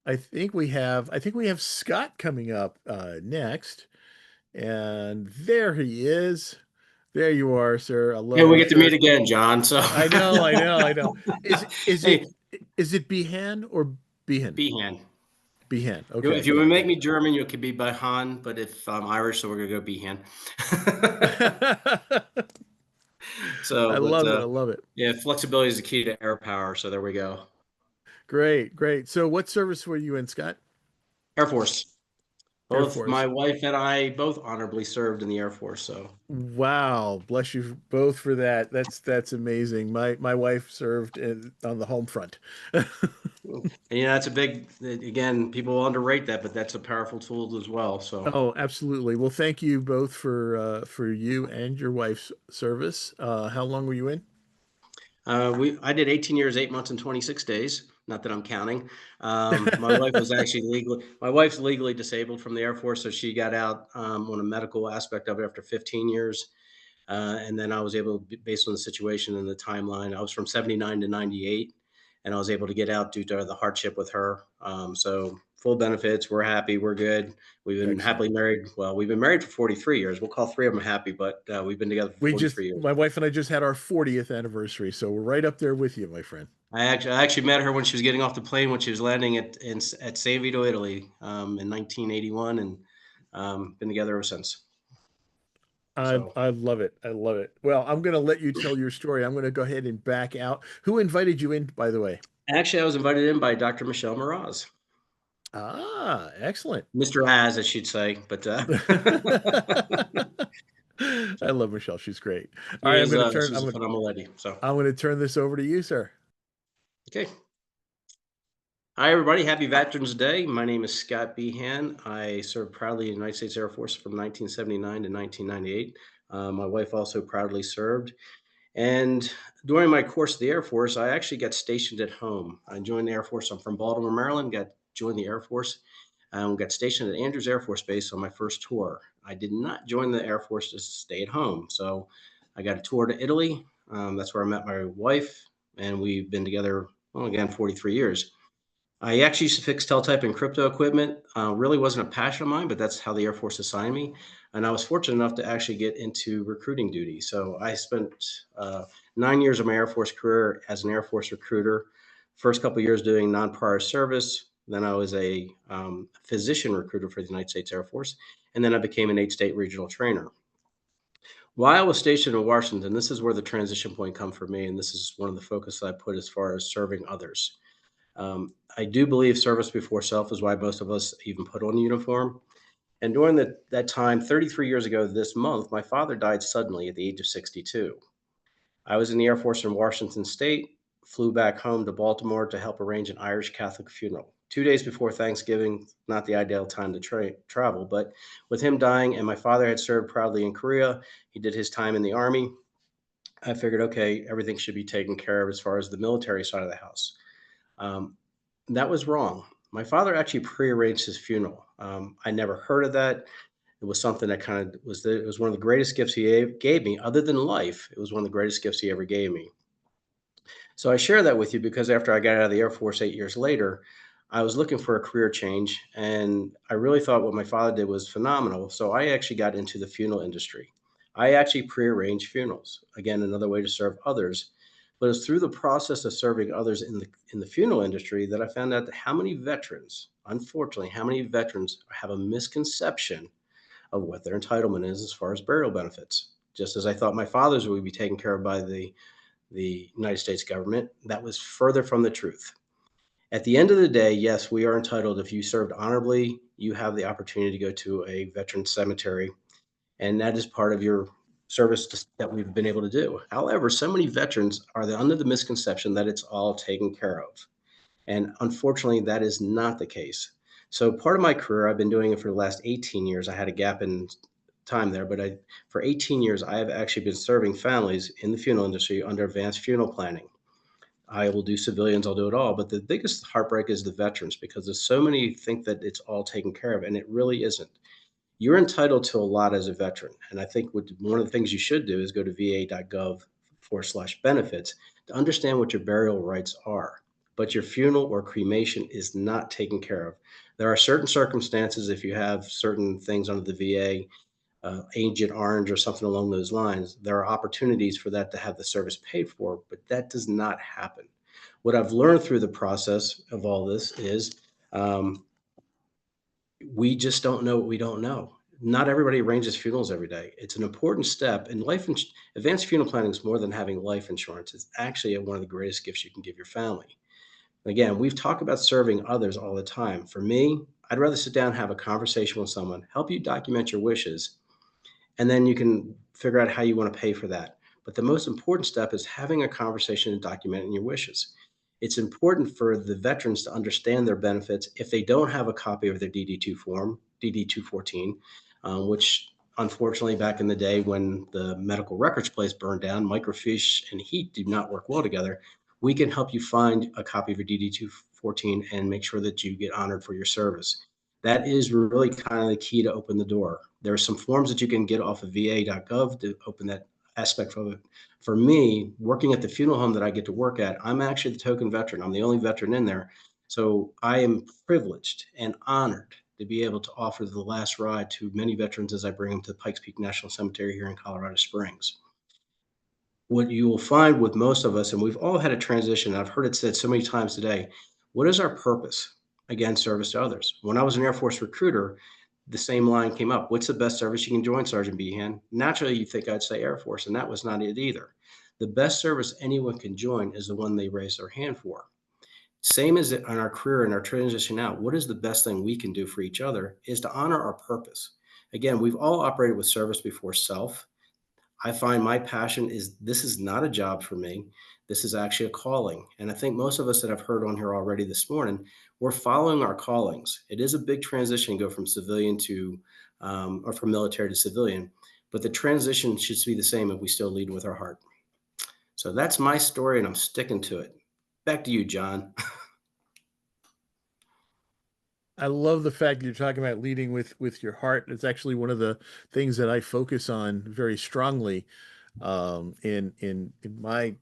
I think we have Scott coming up next. And there he is. There you are, sir. I Yeah, love we you, get to meet sir. again, John. So, I know, I know, I know. Is is it hey, is it Behan or Behan? Behan. Behan. If Okay, you yeah, would make me gotcha. German, you could be Behan, but if I'm Irish, so we're gonna go Behan. I So, but love it. I love it. yeah, flexibility is the key to air power. So there we go. Great, great. So, what service were you in, Scott? Air Force. Air Both Force. my wife and I both honorably served in the Air Force. So, Wow, bless you both for that. That's amazing. My wife served on the home front. and that's a big. Again, people underrate that, but that's a powerful tool as well. So. Oh, absolutely. Well, thank you both for you and your wife's service. How long were you in? I did 18 years, 8 months, and 26 days. Not that I'm counting. My wife's legally disabled from the Air Force, so she got out on a medical aspect of it after 15 years. And then I was able, based on the situation and the timeline, I was from 79 to 98, and I was able to get out due to the hardship with her. So full benefits, we're happy, we're good. We've been Excellent. happily married. Well, we've been married for 43 years. We'll call three of them happy, but we've been together for We just, 43 years. my wife and I just had our 40th anniversary, so we're right up there with you, my friend. I actually met her when she was getting off the plane when she was landing at San Vito, Italy, in 1981, and been together ever since. So I love it. I love it. Well, I'm going to let you tell your story. I'm going to go ahead and back out. Who invited you in, by the way? actually, I was invited in by Dr. Michelle Mraz, Ah, excellent. Mr. Az, as she'd say, but I love Michelle. She's great. All she right, is she's a phenomenal lady. So I'm going to turn this over to you, sir. okay. Hi, everybody. Happy Veterans Day. My name is Scott Behan. I served proudly in the United States Air Force from 1979 to 1998. My wife also proudly served. And during my course of the Air Force, I actually got stationed at home. I joined the Air Force. I'm from Baltimore, Maryland. Got joined the Air Force. Got stationed at Andrews Air Force Base on my first tour. I did not join the Air Force to stay at home, so I got a tour to Italy. That's where I met my wife, and we've been together. Well, again, 43 years. I actually used to fix teletype and crypto equipment. Really wasn't a passion of mine, but that's how the Air Force assigned me. And I was fortunate enough to actually get into recruiting duty. So I spent 9 years of my Air Force career as an Air Force recruiter. First couple of years doing non-prior service. Then I was a physician recruiter for the United States Air Force. And then I became an 8-state regional trainer. While I was stationed in Washington, this is where the transition point come for me. And this is one of the focus I put as far as serving others. I do believe service before self is why most of us even put on a uniform. And during that time, 33 years ago this month, my father died suddenly at the age of 62. I was in the Air Force in Washington State, flew back home to Baltimore to help arrange an Irish Catholic funeral. 2 days before Thanksgiving, not the ideal time to travel, but with him dying and my father had served proudly in Korea, he did his time in the Army. I figured, okay, everything should be taken care of as far as the military side of the house. Um, that was wrong. My father actually prearranged his funeral. I never heard of that. It was something that kind of it was one of the greatest gifts he gave me, other than life. It was one of the greatest gifts he ever gave me. So I share that with you because after I got out of the Air Force 8 years later, I was looking for a career change, and I really thought what my father did was phenomenal. So I actually got into the funeral industry. I actually prearranged funerals. Again, another way to serve others. But it's through the process of serving others in the funeral industry that I found out that how many veterans, unfortunately, how many veterans have a misconception of what their entitlement is as far as burial benefits. Just as I thought my father's would be taken care of by the United States government, that was further from the truth. At the end of the day, yes, we are entitled. If you served honorably, you have the opportunity to go to a veteran cemetery, and that is part of your service that we've been able to do. However, so many veterans are under the misconception that it's all taken care of. And unfortunately, that is not the case. So part of my career, I've been doing it for the last 18 years. I had a gap in time there, but for 18 years, I have actually been serving families in the funeral industry under advanced funeral planning. I will do civilians, I'll do it all. But the biggest heartbreak is the veterans because there's so many think that it's all taken care of, and it really isn't. You're entitled to a lot as a veteran. And I think one of the things you should do is go to va.gov/benefits to understand what your burial rights are. but your funeral or cremation is not taken care of. There are certain circumstances, if you have certain things under the VA, Agent Orange or something along those lines, there are opportunities for that to have the service paid for, but that does not happen. What I've learned through the process of all this is um, we just don't know what we don't know. Not everybody arranges funerals every day. It's an important step, and advanced funeral planning is more than having life insurance. It's actually one of the greatest gifts you can give your family. Again, we've talked about serving others all the time. For me, I'd rather sit down and have a conversation with someone, help you document your wishes, and then you can figure out how you want to pay for that. But the most important step is having a conversation and documenting your wishes. It's important for the veterans to understand their benefits if they don't have a copy of their DD2 form, DD 214, which unfortunately back in the day when the medical records place burned down, microfiche and heat do not work well together. We can help you find a copy of your DD 214 and make sure that you get honored for your service. That is really kind of the key to open the door. There are some forms that you can get off of va.gov to open that aspect of it. For me, working at the funeral home that I get to work at, I'm actually the token veteran. I'm the only veteran in there. So I am privileged and honored to be able to offer the last ride to many veterans as I bring them to Pikes Peak National Cemetery here in Colorado Springs. What you will find with most of us, and we've all had a transition, I've heard it said so many times today, what is our purpose? Again, service to others. When I was an Air Force recruiter, the same line came up. What's the best service you can join, Sergeant Behan? Naturally, you think I'd say Air Force, and that was not it either. The best service anyone can join is the one they raise their hand for. Same as in our career and our transition out. What is the best thing we can do for each other is to honor our purpose. Again, we've all operated with service before self. I find my passion is this is not a job for me. This is actually a calling. And I think most of us that I've heard on here already this morning, we're following our callings. It is a big transition to go from civilian to, or from military to civilian, but the transition should be the same if we still lead with our heart. So that's my story and I'm sticking to it. Back to you, John. I love the fact that you're talking about leading with your heart. It's actually one of the things that I focus on very strongly in my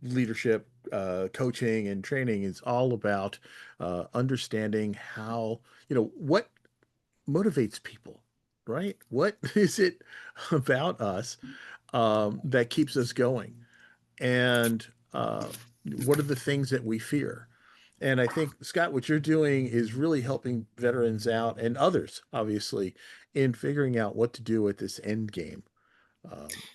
leadership coaching and training. Is all about understanding how, what motivates people, right? What is it about us that keeps us going? And what are the things that we fear? And I think, Scott, what you're doing is really helping veterans out and others, obviously, in figuring out what to do at this end game,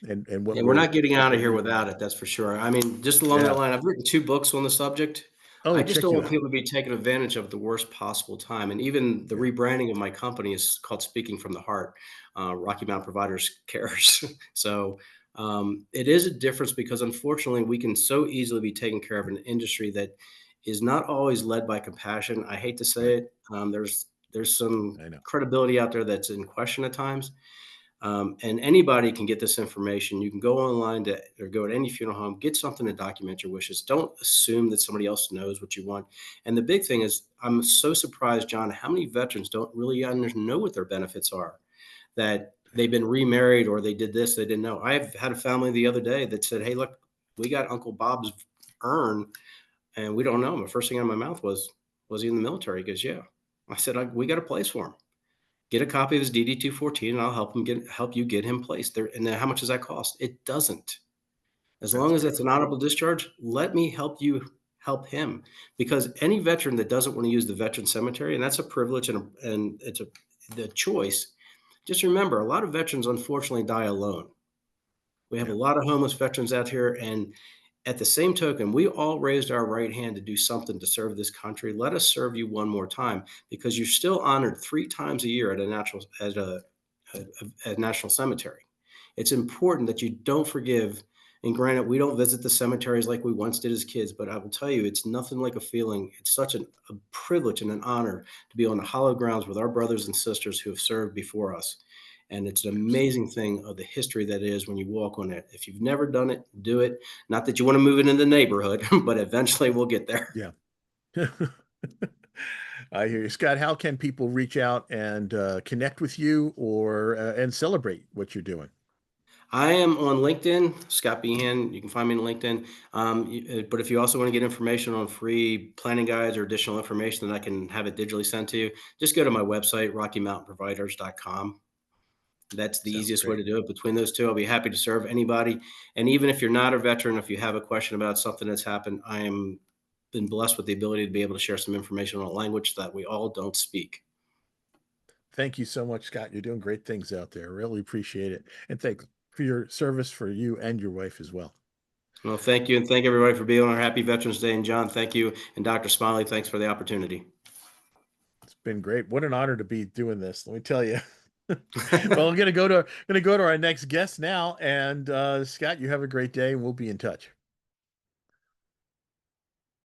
and what Yeah, we're we're not getting what out we're of here leaving without them. it, that's for sure. I mean, just along that Yeah. line, I've written 2 books on the subject. I Oh, just check don't you want out. people to be taken advantage of at the worst possible time, and even the Yeah. rebranding of my company is called Speaking from the Heart, Rocky Mountain Providers Cares. So, it is a difference because unfortunately, we can so easily be taken care of in an industry that is not always led by compassion. I hate to say Right. it, there's some I know. credibility out there that's in question at times. And anybody can get this information. You can go online to or go to any funeral home, get something to document your wishes. Don't assume that somebody else knows what you want. And the big thing is, I'm so surprised, John, how many veterans don't really know what their benefits are, that they've been remarried or they did this, they didn't know. I've had a family the other day that said, hey, look, we got Uncle Bob's urn and we don't know him. The first thing out of my mouth was he in the military? He goes, yeah. I said, we got a place for him. Get a copy of his DD 214 and I'll help you get him placed there. And then how much does that cost? It doesn't. As long That's as it's an beautiful. honorable discharge, let me help you help him. Because any veteran that doesn't want to use the veteran cemetery, and that's a privilege and it's the choice. Just remember, a lot of veterans unfortunately die alone. We have a Yeah. lot of homeless veterans out here, and at the same token, we all raised our right hand to do something to serve this country. Let us serve you one more time because you're still honored 3 times a year at a national cemetery. It's important that you don't forgive. And granted, we don't visit the cemeteries like we once did as kids, but I will tell you, it's nothing like a feeling. It's such a privilege and an honor to be on the hallowed grounds with our brothers and sisters who have served before us. And it's an amazing thing of the history that is when you walk on it. If you've never done it, do it. Not that you want to move it in the neighborhood, but eventually we'll get there. Yeah. I hear you, Scott. How can people reach out and connect with you or and celebrate what you're doing? I am on LinkedIn, Scott Behan. You can find me on LinkedIn. But if you also want to get information on free planning guides or additional information that I can have it digitally sent to you, just go to my website, RockyMountainProviders.com. That's the Sounds easiest way great. to do it. Between those two, I'll be happy to serve anybody. And even if you're not a veteran, if you have a question about something that's happened, I am been blessed with the ability to be able to share some information on a language that we all don't speak. Thank you so much, Scott. You're doing great things out there. Really appreciate it. And thanks for your service for you and your wife as well. Well, thank you, and thank everybody for being on our Happy Veterans Day. And John, thank you, and Dr. Smiley, thanks for the opportunity. It's been great. What an honor to be doing this. Let me tell you. Well, I'm gonna go to our next guest now. And Scott, you have a great day, and we'll be in touch.